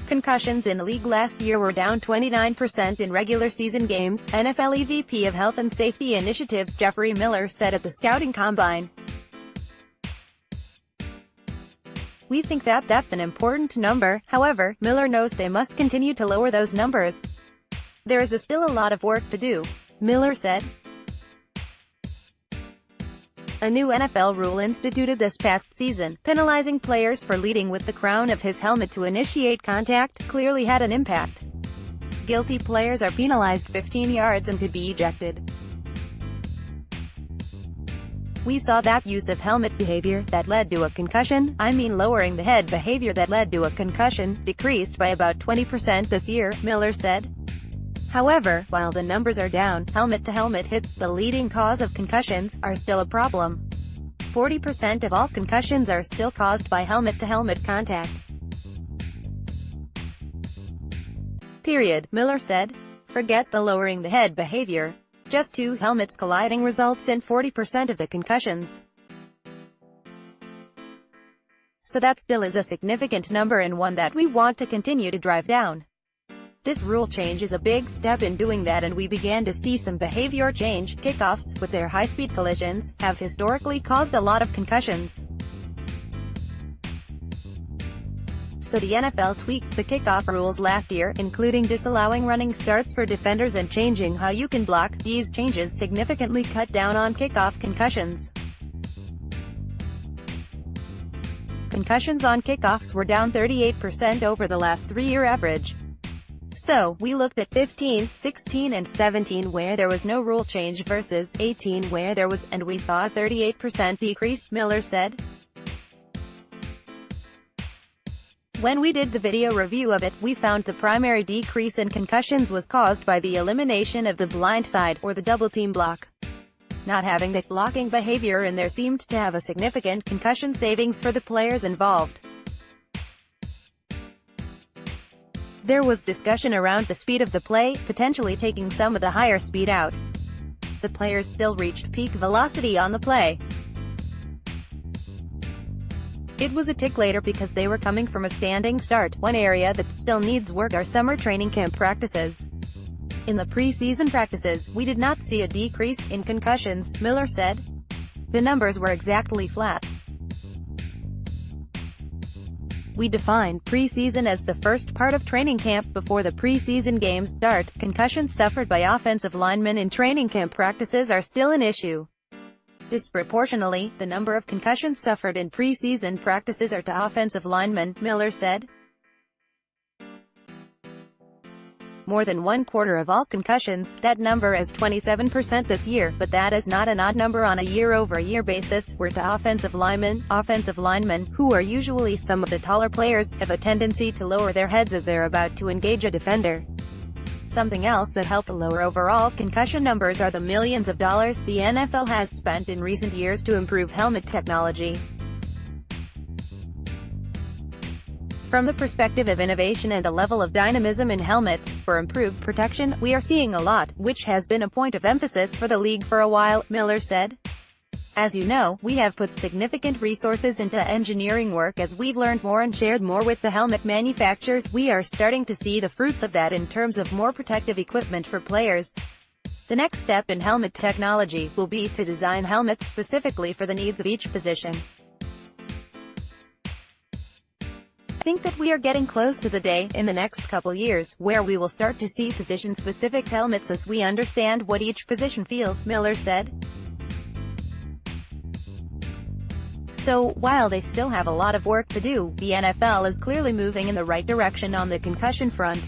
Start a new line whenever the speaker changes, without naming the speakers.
Concussions in the league last year were down 29% in regular season games, NFL EVP of Health and Safety Initiatives Jeffrey Miller said at the Scouting Combine. "We think that that's an important number, however, Miller knows they must continue to lower those numbers. There is still a lot of work to do," Miller said. A new NFL rule instituted this past season, penalizing players for leading with the crown of his helmet to initiate contact, clearly had an impact. Guilty players are penalized 15 yards and could be ejected. "We saw that use of helmet behavior that led to a concussion, lowering the head behavior that led to a concussion, decreased by about 20% this year," Miller said. However, while the numbers are down, helmet-to-helmet hits, the leading cause of concussions, are still a problem. 40% of all concussions are still caused by helmet-to-helmet contact. Period, Miller said. "Forget the lowering the head behavior. Just two helmets colliding results in 40% of the concussions. So that still is a significant number and one that we want to continue to drive down. This rule change is a big step in doing that, and we began to see some behavior change. Kickoffs, with their high-speed collisions, have historically caused a lot of concussions. So the NFL tweaked the kickoff rules last year, including disallowing running starts for defenders and changing how you can block. These changes significantly cut down on kickoff concussions. Concussions on kickoffs were down 38% over the last 3-year average. So, we looked at 15, 16 and 17 where there was no rule change versus 18 where there was, and we saw a 38% decrease," Miller said. "When we did the video review of it, we found the primary decrease in concussions was caused by the elimination of the blind side, or the double-team block. Not having that blocking behavior in there seemed to have a significant concussion savings for the players involved. There was discussion around the speed of the play, potentially taking some of the higher speed out. The players still reached peak velocity on the play. It was a tick later because they were coming from a standing start. One area that still needs work are summer training camp practices. In the preseason practices, we did not see a decrease in concussions," Miller said. "The numbers were exactly flat. We define preseason as the first part of training camp before the preseason games start. Concussions suffered by offensive linemen in training camp practices are still an issue. Disproportionately, the number of concussions suffered in preseason practices are to offensive linemen," Miller said. "More than 1/4 of all concussions, that number is 27% this year, but that is not an odd number on a year-over-year basis, were to offensive linemen. Offensive linemen, who are usually some of the taller players, have a tendency to lower their heads as they're about to engage a defender. Something else that helped lower overall concussion numbers are the millions of dollars the NFL has spent in recent years to improve helmet technology. From the perspective of innovation and a level of dynamism in helmets, for improved protection, we are seeing a lot, which has been a point of emphasis for the league for a while," Miller said. "As you know, we have put significant resources into engineering work as we've learned more and shared more with the helmet manufacturers. We are starting to see the fruits of that in terms of more protective equipment for players. The next step in helmet technology will be to design helmets specifically for the needs of each position. I think that we are getting close to the day, in the next couple years, where we will start to see position-specific helmets as we understand what each position feels," Miller said. So, while they still have a lot of work to do, the NFL is clearly moving in the right direction on the concussion front.